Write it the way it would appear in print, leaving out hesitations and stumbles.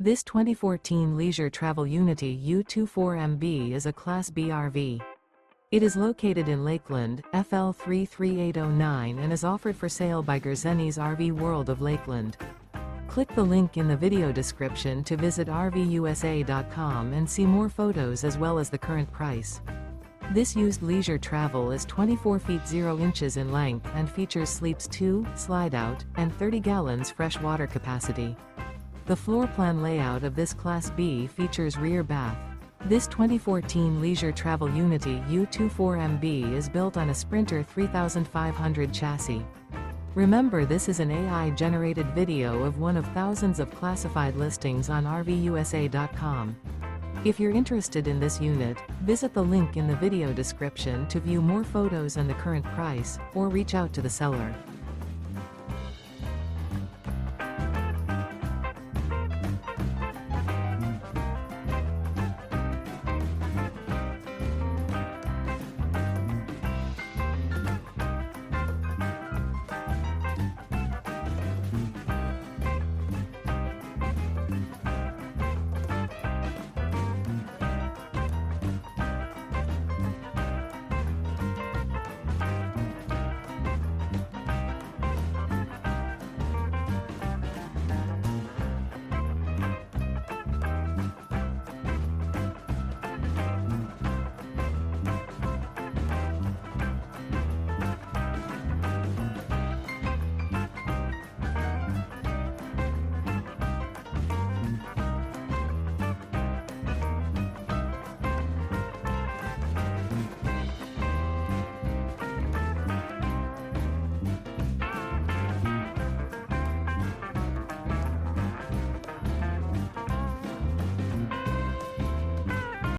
This 2014 Leisure Travel Unity U24MB is a Class B RV. It is located in Lakeland, FL 33809 and is offered for sale by Gerzeny's RV World of Lakeland. Click the link in the video description to visit RVUSA.com and see more photos as well as the current price. This used leisure travel is 24 feet 0 inches in length and features sleeps 2, Slideout, and 30 gallons fresh water capacity. The floor plan layout of this Class B features rear bath. This 2014 Leisure Travel Unity U24MB is built on a Sprinter 3500 chassis. Remember, this is an AI-generated video of one of thousands of classified listings on RVUSA.com. If you're interested in this unit, visit the link in the video description to view more photos and the current price, or reach out to the seller.